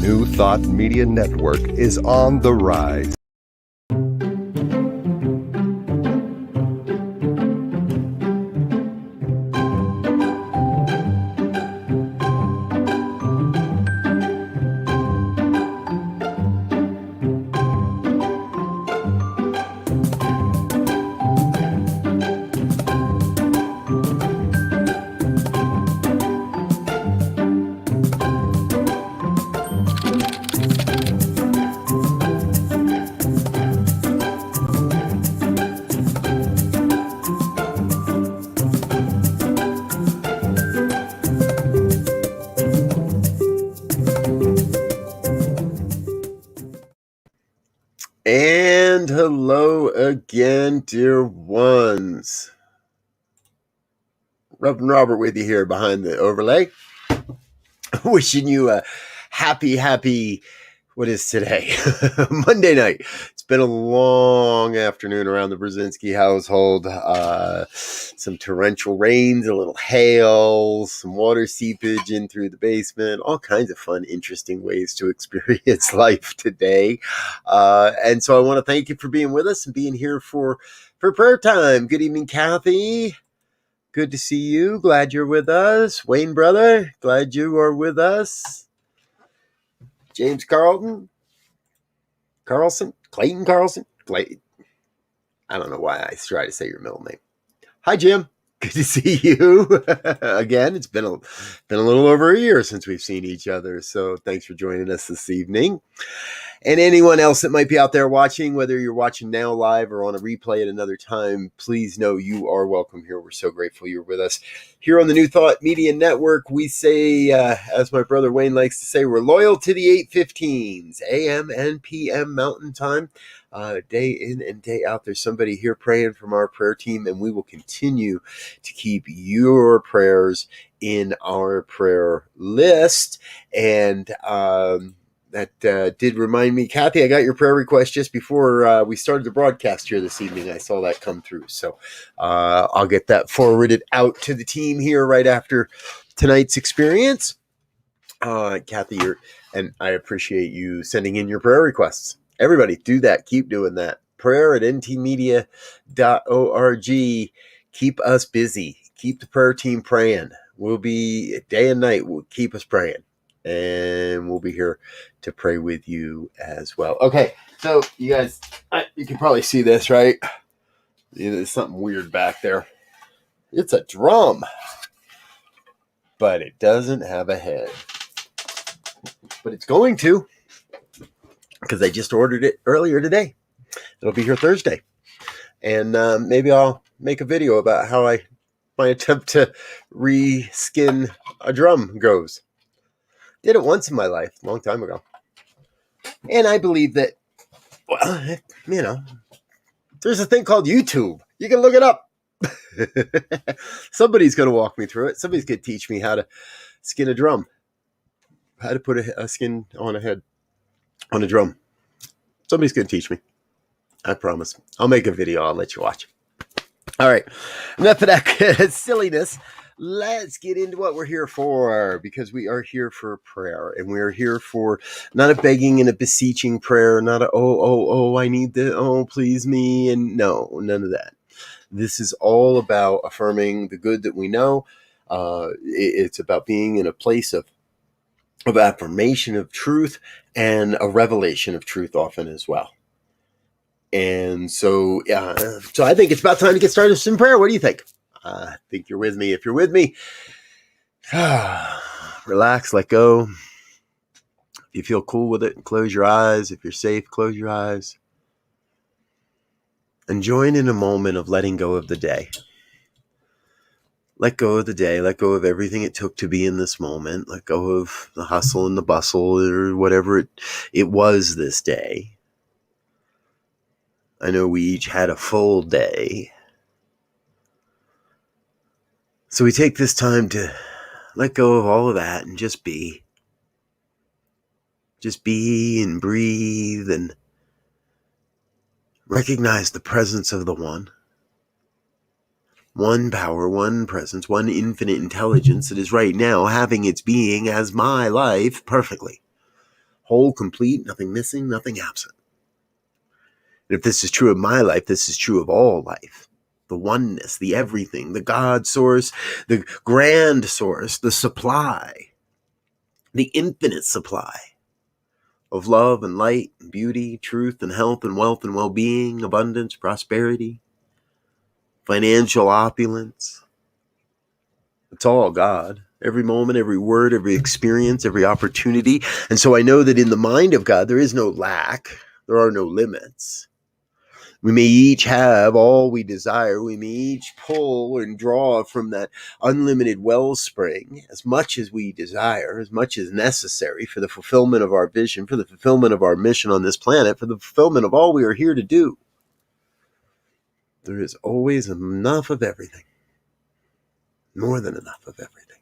New Thought Media Network is on the rise. And hello again, dear ones. Reverend Robert with you here behind the overlay. Wishing you a happy, what is today? Monday night. It's been a long afternoon around the Brzezinski household. Some torrential rains, a little hail, some water seepage in through the basement, all kinds of fun, interesting ways to experience life today. And so I want to thank you for being with us and being here for prayer time. Good evening, Kathy. Good to see you. Glad you're with us. Wayne, brother, glad you are with us. James Clayton Carlson. I don't know why I try to say your middle name. Hi, Jim. Good to see you again. It's been a little over a year since we've seen each other. So thanks for joining us this evening. And anyone else that might be out there watching, whether you're watching now live or on a replay at another time, please know you are welcome here. We're so grateful you're with us. Here on the New Thought Media Network, we say, as my brother Wayne likes to say, we're loyal to the 8:15s, AM and PM Mountain Time. Day in and day out, there's somebody here praying from our prayer team, and we will continue to keep your prayers in our prayer list. And that did remind me, Kathy, I got your prayer request just before we started the broadcast here this evening. I saw that come through. So I'll get that forwarded out to the team here right after tonight's experience. Kathy, and I appreciate you sending in your prayer requests. Everybody, do that. Keep doing that. Prayer at ntmedia.org. Keep us busy. Keep the prayer team praying. We'll be day and night. We'll keep us praying. And we'll be here to pray with you as well. Okay, so you guys, you can probably see this, right? There's something weird back there. It's a drum, but it doesn't have a head. But it's going to, because I just ordered it earlier today. It'll be here Thursday. And maybe I'll make a video about how my attempt to reskin a drum goes. Did it once in my life, a long time ago. And I believe that, well, there's a thing called YouTube. You can look it up. Somebody's going to walk me through it. Somebody's going to teach me how to skin a drum. How to put a skin on a head on a drum. Somebody's going to teach me. I promise. I'll make a video. I'll let you watch. All right. Enough of that silliness. Let's get into what we're here for, because we are here for prayer, and we are here for not a begging and a beseeching prayer, not a, I need the, please me, and no, none of that. This is all about affirming the good that we know. It's about being in a place of affirmation of truth and a revelation of truth often as well. And so I think it's about time to get started with some prayer. What do you think? I think you're with me. If you're with me, we're Relax, let go. If you feel cool with it, close your eyes. If you're safe, close your eyes. And join in a moment of letting go of the day. Let go of the day. Let go of everything it took to be in this moment. Let go of the hustle and the bustle or whatever it was this day. I know we each had a full day. So we take this time to let go of all of that and just be. Just be and breathe and recognize the presence of the one. One power, one presence, one infinite intelligence that is right now having its being as my life perfectly. Whole, complete, nothing missing, nothing absent. And if this is true of my life, this is true of all life. The oneness, the everything, the God source, the grand source, the supply, the infinite supply of love and light and beauty, truth and health and wealth and well-being, abundance, prosperity, financial opulence. It's all God. Every moment, every word, every experience, every opportunity. And so I know that in the mind of God, there is no lack. There are no limits. We may each have all we desire. We may each pull and draw from that unlimited wellspring as much as we desire, as much as necessary for the fulfillment of our vision, for the fulfillment of our mission on this planet, for the fulfillment of all we are here to do. There is always enough of everything. More than enough of everything.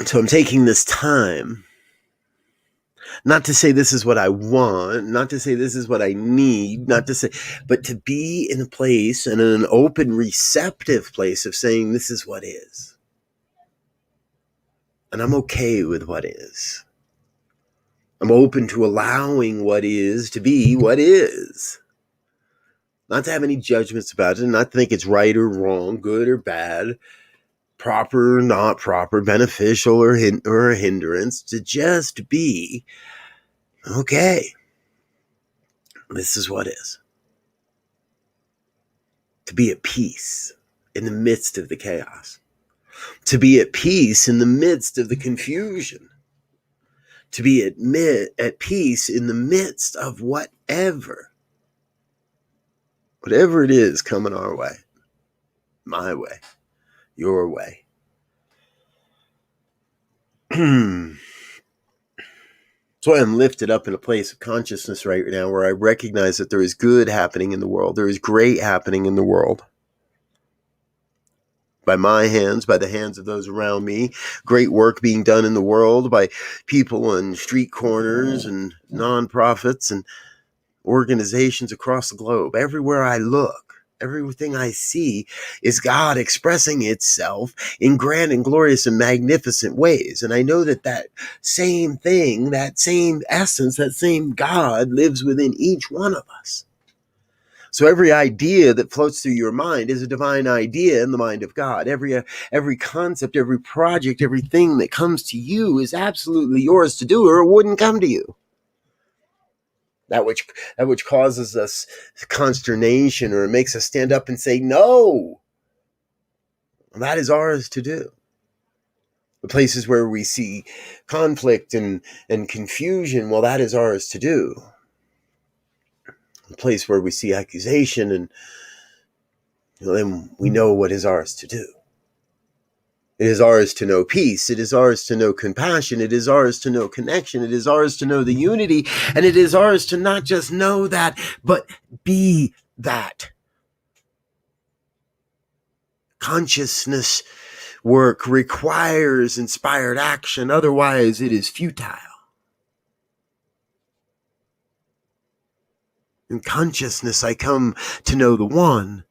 So I'm taking this time not to say this is what I want, not to say this is what I need, not to say, but to be in a place and in an open, receptive place of saying this is what is. And I'm okay with what is. I'm open to allowing what is to be what is. Not to have any judgments about it, not to think it's right or wrong, good or bad, proper or not proper, beneficial or a hindrance, to just be okay. This is what is. To be at peace in the midst of the chaos. To be at peace in the midst of the confusion. To be at peace in the midst of whatever it is coming our way. My way. Your way. So I am lifted up in a place of consciousness right now where I recognize that there is good happening in the world. There is great happening in the world. By my hands, by the hands of those around me, great work being done in the world by people on street corners and nonprofits and organizations across the globe. Everywhere I look, everything I see is God expressing itself in grand and glorious and magnificent ways. And I know that that same thing, that same essence, that same God lives within each one of us. So every idea that floats through your mind is a divine idea in the mind of God. Every concept, every project, everything that comes to you is absolutely yours to do, or it wouldn't come to you. That which causes us consternation or makes us stand up and say, no, that is ours to do. The places where we see conflict and confusion, well, that is ours to do. The place where we see accusation and then we know what is ours to do. It is ours to know peace. It is ours to know compassion. It is ours to know connection. It is ours to know the unity. And it is ours to not just know that, but be that. Consciousness work requires inspired action. Otherwise, it is futile. In consciousness, I come to know the one.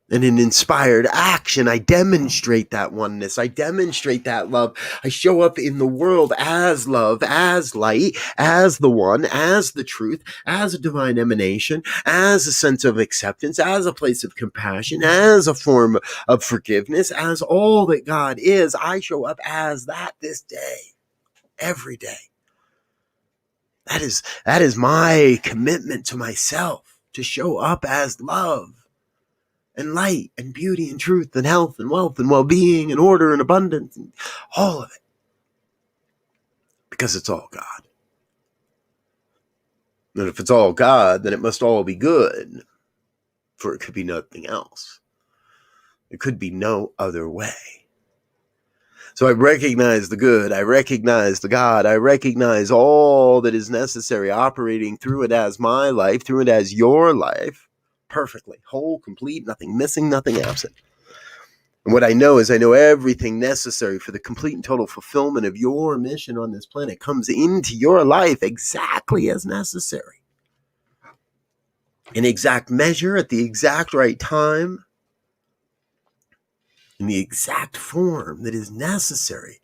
And in inspired action, I demonstrate that oneness. I demonstrate that love. I show up in the world as love, as light, as the one, as the truth, as a divine emanation, as a sense of acceptance, as a place of compassion, as a form of forgiveness, as all that God is. I show up as that this day, every day. That is my commitment to myself, to show up as love. and light and beauty and truth and health and wealth and well-being and order and abundance and all of it. Because it's all God. And if it's all God, then it must all be good. For it could be nothing else. It could be no other way. So I recognize the good, I recognize the God, I recognize all that is necessary operating through it as my life, through it as your life, perfectly, whole, complete, nothing missing, nothing absent. And what I know is I know everything necessary for the complete and total fulfillment of your mission on this planet comes into your life exactly as necessary. In exact measure, at the exact right time, in the exact form that is necessary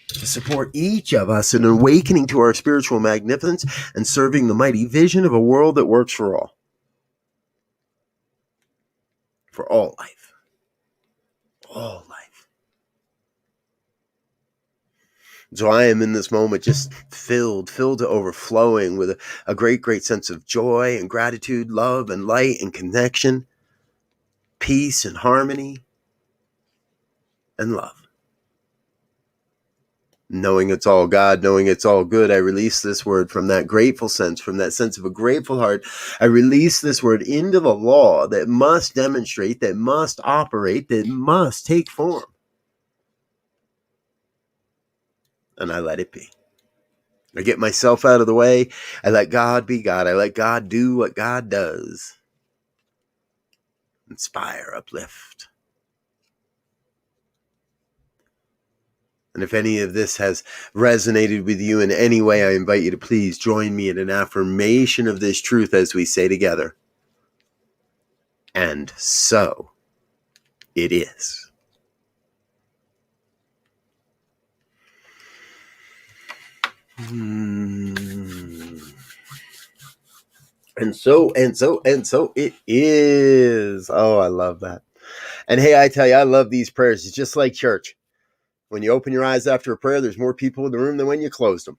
to support each of us in awakening to our spiritual magnificence and serving the mighty vision of a world that works for all. For all life. All life. So I am in this moment just filled to overflowing with a great, great sense of joy and gratitude, love and light and connection, peace and harmony and love. Knowing it's all God, knowing it's all good, I release this word from that grateful sense, from that sense of a grateful heart. I release this word into the law that must demonstrate, that must operate, that must take form. And I let it be. I get myself out of the way. I let God be God. I let God do what God does. Inspire, uplift. And if any of this has resonated with you in any way, I invite you to please join me in an affirmation of this truth as we say together. And so it is. And so it is. Oh, I love that. And hey, I tell you, I love these prayers. It's just like church. When you open your eyes after a prayer, there's more people in the room than when you closed them.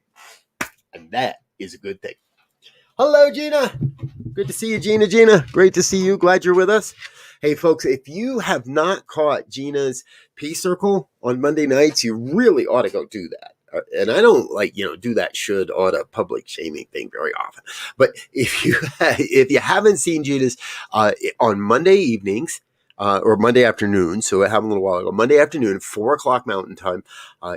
And that is a good thing. Hello, Gina. Good to see you, Gina. Gina, great to see you. Glad you're with us. Hey, folks, if you have not caught Gina's Peace Circle on Monday nights, you really ought to go do that. And I don't do that ought to public shaming thing very often. But if you haven't seen Gina's on Monday evenings, or Monday afternoon, so it happened a little while ago, Monday afternoon, 4 o'clock Mountain Time,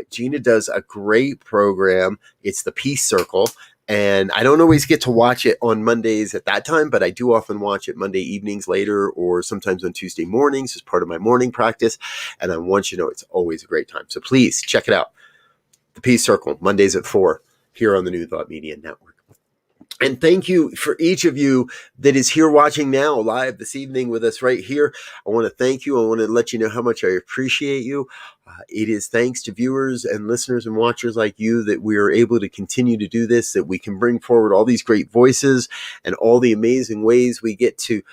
Gina does a great program. It's the Peace Circle. And I don't always get to watch it on Mondays at that time, but I do often watch it Monday evenings later or sometimes on Tuesday mornings as part of my morning practice. And I want you to know it's always a great time. So please check it out. The Peace Circle, Mondays at 4 here on the New Thought Media Network. And thank you for each of you that is here watching now live this evening with us right here. I want to thank you. I want to let you know how much I appreciate you. It is thanks to viewers and listeners and watchers like you that we are able to continue to do this, that we can bring forward all these great voices and all the amazing ways we get to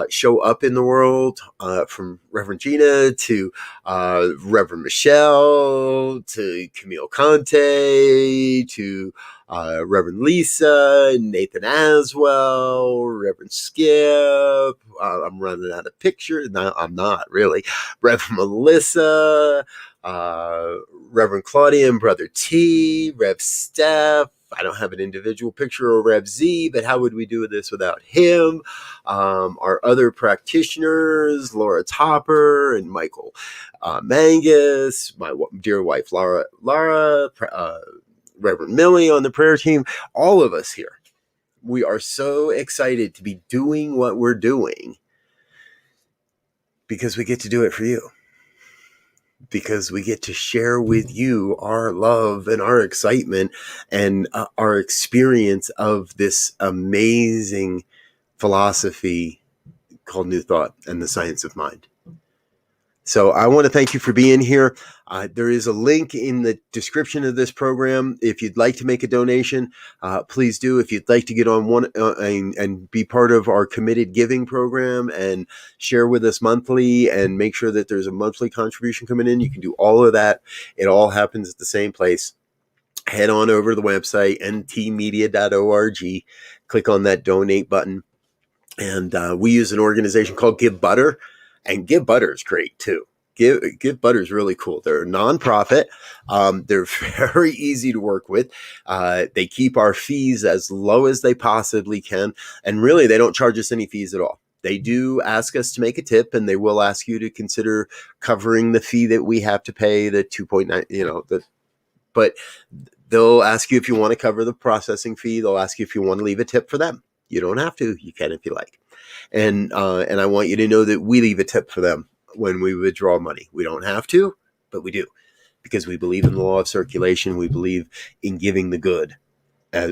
show up in the world, from Reverend Gina to Reverend Michelle to Camille Conte to Reverend Lisa, Nathan Aswell, Reverend Skip. I'm running out of pictures. No, I'm not really. Reverend Melissa, Reverend Claudia and Brother T, Rev Steph. I don't have an individual picture of Rev Z, but how would we do this without him? Our other practitioners, Laura Topper and Michael Mangus, my dear wife, Laura, Reverend Millie on the prayer team, all of us here. We are so excited to be doing what we're doing because we get to do it for you. Because we get to share with you our love and our excitement and our experience of this amazing philosophy called New Thought and the Science of Mind. So I want to thank you for being here. There is a link in the description of this program. If you'd like to make a donation, please do. If you'd like to get on one and be part of our committed giving program and share with us monthly and make sure that there's a monthly contribution coming in, you can do all of that. It all happens at the same place. Head on over to the website, ntmedia.org, click on that donate button. And we use an organization called Give Butter, and Give Butter is great too. Give Butter is really cool. They're a nonprofit. They're very easy to work with. They keep our fees as low as they possibly can, and really, they don't charge us any fees at all. They do ask us to make a tip, and they will ask you to consider covering the fee that we have to pay, the 2.9, but they'll ask you if you want to cover the processing fee. They'll ask you if you want to leave a tip for them. You don't have to. You can if you like. And I want you to know that we leave a tip for them when we withdraw money. We don't have to, but we do, because we believe in the law of circulation. We believe in giving the good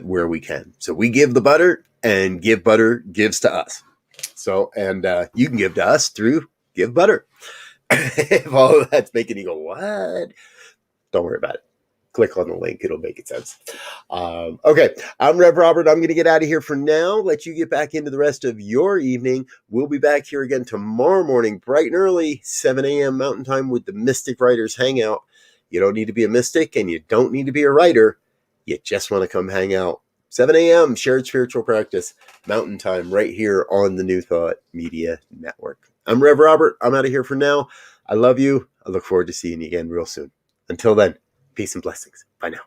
where we can. So we give the butter, and Give Butter gives to us. So, and you can give to us through Give Butter. If all of that's making you go, what? Don't worry about it. Click on the link. It'll make it sense. Okay. I'm Rev Robert. I'm going to get out of here for now. Let you get back into the rest of your evening. We'll be back here again tomorrow morning, bright and early, 7 a.m. Mountain Time, with the Mystic Writers Hangout. You don't need to be a mystic, and you don't need to be a writer. You just want to come hang out. 7 a.m. Shared Spiritual Practice, Mountain Time, right here on the New Thought Media Network. I'm Rev Robert. I'm out of here for now. I love you. I look forward to seeing you again real soon. Until then, peace and blessings. Bye now.